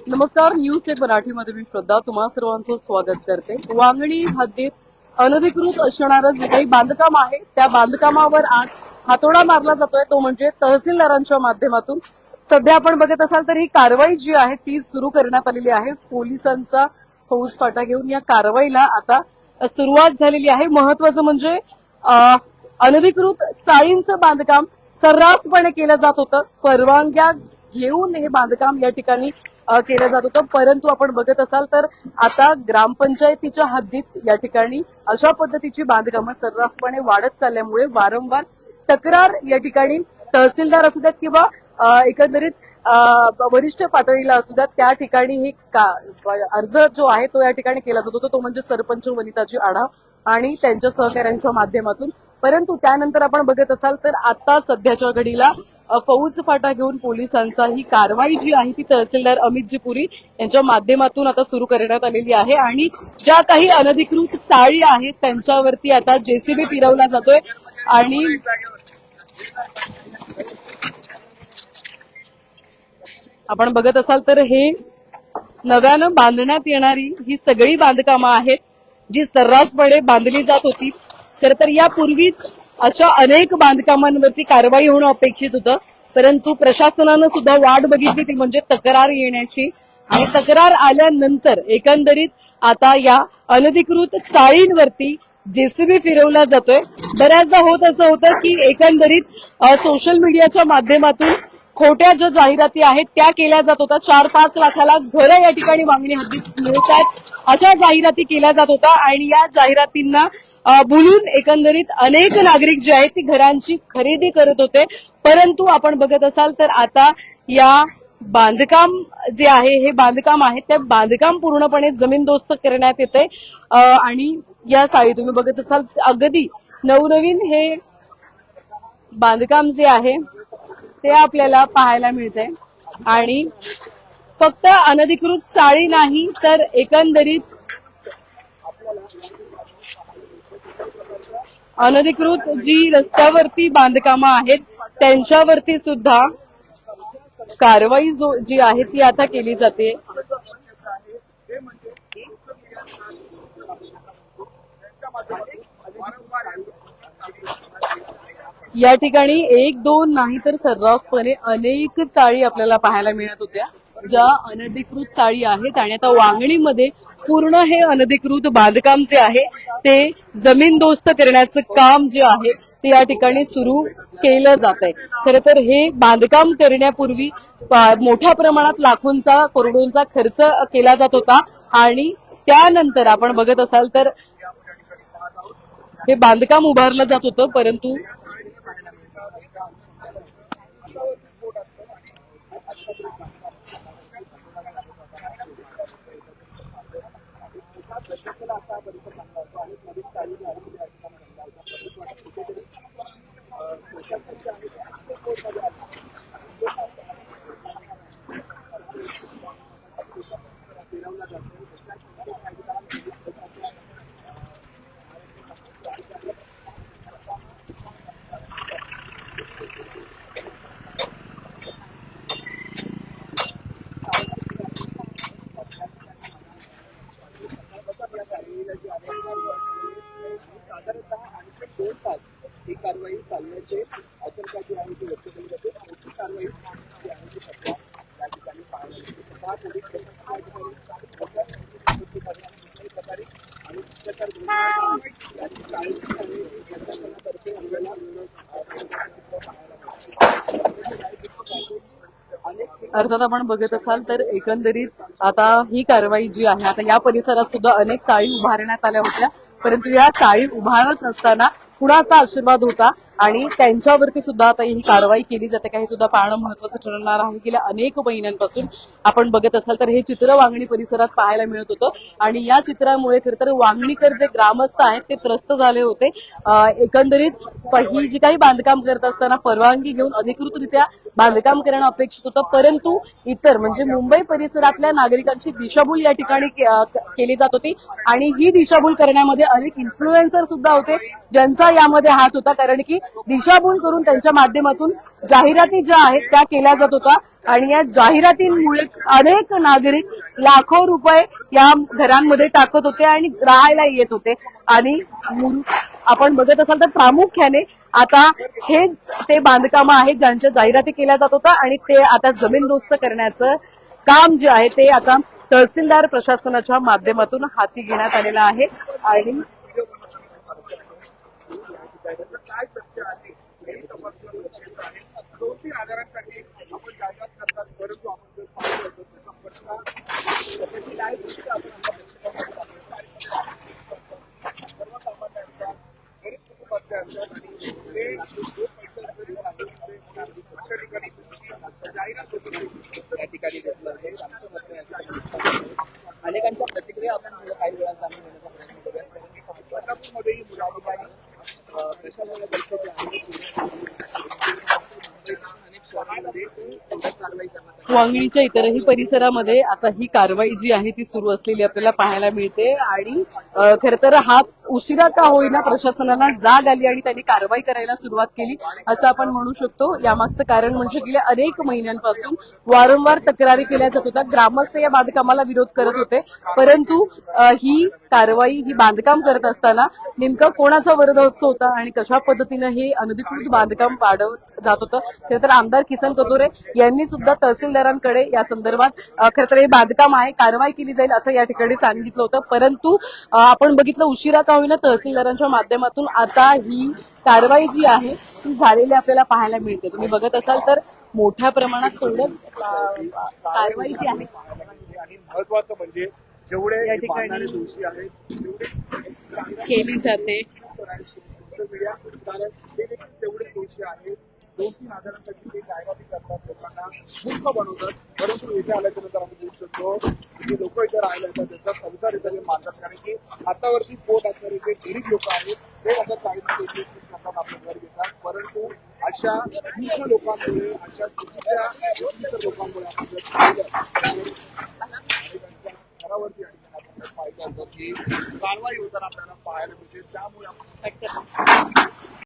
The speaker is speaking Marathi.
नमस्कार. न्यूज टेक मराठीमध्ये मी श्रद्धा तुम्हा सर्वांचं स्वागत करते. वांगणी हद्दीत अनधिकृत असणारं जे काही बांधकाम आहे त्या बांधकामावर आज हातोडा मारला जातोय, तो म्हणजे तहसीलदारांच्या माध्यमातून. सध्या आपण बघत असाल तर ही कारवाई जी आहे ती सुरू करण्यात आलेली आहे. पोलिसांचा फौजफाटा घेऊन या कारवाईला आता सुरुवात झालेली आहे. महत्वाचं म्हणजे अनधिकृत चाळींचं बांधकाम सर्रासपणे केलं जात होतं. परवानग्या घेऊन हे बांधकाम या ठिकाणी केलं जात होतं, परंतु आपण बघत असाल तर आता ग्रामपंचायतीच्या हद्दीत या ठिकाणी अशा पद्धतीची बांधकामं सर्रासपणे वाढत चालल्यामुळे वारंवार तक्रार या ठिकाणी तहसीलदार असू द्यात किंवा एकंदरीत वरिष्ठ पातळीला असू द्यात त्या ठिकाणी ही अर्ज जो आहे तो या ठिकाणी केला जात होता, तो म्हणजे सरपंच वनिताजी आढाव आणि त्यांच्या सहकाऱ्यांच्या माध्यमातून. परंतु त्यानंतर आपण बघत असाल तर आता सध्याच्या घडीला फौजफाटा घेऊन पोलिसांचा ही कारवाई जी आहे ती तहसीलदार अमितजी पुरी यांच्या माध्यमातून आता सुरू करण्यात आलेली आहे. आणि ज्या काही अनधिकृत चाळी आहेत त्यांच्यावरती आता जेसीबी फिरवला जातोय. आणि आपण बघत असाल तर हे नव्यानं बांधण्यात येणारी ही सगळी बांधकामं आहेत जी सर्रासपणे बांधली जात होती. खरं तर यापूर्वीच अशा अनेक बांधकामांवरती कारवाई होणं अपेक्षित होतं, परंतु प्रशासनानं सुद्धा वाट बघितली ती म्हणजे तक्रार येण्याची. आणि तक्रार आल्यानंतर एकंदरीत आता या अनधिकृत चाळींवरती जेसीबी फिरवला जातोय. बऱ्याचदा असं होतं की एकंदरीत सोशल मीडियाच्या माध्यमातून खोट्या ज्या जाहिराती आहेत त्या केल्या जात होत्या. 4-5 लाखाला घरं या ठिकाणी वांगणी हद्दीत मिळतात अशा जाहिराती केल्या जात होत्या आणि या जाहिरातींना बोलून एकंदरीत अनेक नागरिक जे आहेत ती घरांची खरेदी करत होते. परंतु आपण बघत असाल तर आता या बांधकाम जे आहे हे बांधकाम आहे त्या बांधकाम पूर्णपणे जमीनदोस्त करण्यात येते. आणि या साळी तुम्ही बघत असाल अगदी नवनवीन हे बांधकाम जे आहे ते आपल्याला पाहायला मिळते. आणि फक्त अनधिकृत चाळी नाही तर एकंदरीत अनधिकृत जी रस्त्यावरती बांधकामं आहेत त्यांच्यावरती सुद्धा कारवाई जी आहे ती आता केली जाते. या ठिकाणी 1-2 नाही तर सर्रासपणे अनेक चाळी आपल्याला पाहायला मिळत होत्या ज्या अनधिकृत चाळी आहेत. आणि आता वांगणीमध्ये पूर्ण हे अनधिकृत बांधकाम जे आहे ते जमीनदोस्त करण्याचं काम जे आहे ते या ठिकाणी सुरू केलं जात आहे. खरं तर हे बांधकाम करण्यापूर्वी मोठ्या प्रमाणात लाखोंचा करोडोंचा खर्च केला जात होता. आणि त्यानंतर आपण बघत असाल तर हे बांधकाम उभारलं जात होतं, परंतु ही कारवाई चालण्याचे आशंका जी आहे ती व्यक्त केली जाते. मोठी कारवाई जी आहे ती सध्या या ठिकाणी पाहायला मिळते. स्वतः पोलीस प्रशासनाच्या आणि प्रशासनातर्फे आपल्याला अर्थात आपण बघत असाल तर एकंदरीत आता ही कारवाई जी आहे आता या परिसरात सुद्धा अनेक चाळी उभारण्यात आल्या होत्या, परंतु या चाळी उभारत असताना कुणाचा आशीर्वाद होता आणि त्यांच्यावरती सुद्धा आता ही कारवाई केली जाते का हे सुद्धा पाहणं महत्वाचं ठरणार आहे. गेल्या अनेक महिन्यांपासून आपण बघत असाल तर हे चित्र वांगणी परिसरात पाहायला मिळत होतं आणि या चित्रामुळे खरं तर वांगणीकर जे ग्रामस्थ आहेत ते त्रस्त झाले होते. एकंदरीत ही जी काही बांधकाम करत असताना परवानगी घेऊन अधिकृतरित्या बांधकाम करणं अपेक्षित होतं, परंतु इतर म्हणजे मुंबई परिसरातल्या नागरिकांची दिशाभूल या ठिकाणी केली जात होती. आणि ही दिशाभूल करण्यामध्ये अनेक इन्फ्लुएन्सर सुद्धा होते ज्यांचा सुद्धा यामध्ये हात होता, कारण की दिशाभूल करून त्यांच्या माध्यमातून जाहिराती ज्या आहेत त्या केल्या जात होत्या आणि या जाहिरातींमुळे अनेक नागरिक लाखो रुपये या घरांमध्ये टाकत होते आणि राहायला येत होते. आणि आपण बघत असाल तर प्रामुख्याने आता हे ते बांधकामं आहेत ज्यांच्या जाहिराती केल्या जात होत्या आणि ते आता जमीनदोस्त करण्याचं काम जे आहे ते आता तहसीलदार प्रशासनाच्या माध्यमातून हाती घेण्यात आलेलं आहे. आणि काय सत्य आहे हे तपासणं गरजेचं आहे. 2-3 आजारांसाठी आपण जाहिरात करतात, परंतु आपण जर पाहिलं तर त्याची काय दृश्य आपण आपल्या प्रेक्षकांमध्ये दाखवतो. सर्वसामान्यांच्या गरीब कुटुंबातल्या असतात आणि ते पैसे अशा ठिकाणी तुमची जाहिरात होती या ठिकाणी घेतलं आहे. आमचं मत आहे अनेकांच्या प्रतिक्रिया आपण काही वेळा जाणून घेण्याचा प्रयत्न करूया. कारण की बदलापूरमध्येही मुलामुलांनी प्रशासनाला अनेक शहरांमध्ये कारवाई करण्यात वांगणीच्या इतरही परिसरामध्ये आता ही कारवाई जी आहे ती सुरू असलेली आपल्याला पाहायला मिळते. आणि खरं तर हा उशिरा का होईना प्रशासनाला जाग आली आणि त्यांनी कारवाई करायला सुरुवात केली असं आपण म्हणू शकतो. यामागचं कारण म्हणजे गेल्या अनेक महिन्यांपासून वारंवार तक्रारी केल्या जात होत्या. ग्रामस्थ या बांधकामाला विरोध करत होते, परंतु ही कारवाई ही बांधकाम करत असताना नेमका कोणाचा वरदहस्त होता आणि कशा पद्धतीनं हे अनधिकृत बांधकाम वाढवत जात होतं. खरं तर आमदार किसन कतोरे यांनी सुद्धा तहसीलदारांकडे या संदर्भात खरं तर हे बांधकाम आहे, कारवाई केली जाईल असं या ठिकाणी सांगितलं होतं. परंतु आपण बघितलं उशिरा का होईना तहसीलदारांच्या माध्यमातून आता ही कारवाई जी आहे ती झालेली आपल्याला पाहायला मिळते. तुम्ही बघत असाल तर मोठ्या प्रमाणात थोडं कारवाई जी आहे आणि महत्वाचं म्हणजे जेवढे या ठिकाणी बांधणारे दोषी आहेत तेवढे केली जाते. सोशल मीडिया कारण ते देखील तेवढे दोषी आहेत. 2-3 आजारांसाठी ते जाहिराती करतात, लोकांना मूर्ख बनवतात. परंतु इथे आल्याच्या नंतर आपण बघू शकतो की लोक इथे राहिले असतात, त्यांचा संसार इथे मानतात. कारण की हातावरती पोट असणारे जे गरीब लोक आहेत ते आता चाळीस करतात, आपलं घर घेतात. परंतु अशा मूर्ख लोकांमुळे, अशा चुकीच्या लोकांमुळे आपण जर पाहिलं घरावरती आपण पाहिलं की कारवाई होताना आपल्याला पाहायला मिळते. त्यामुळे आपण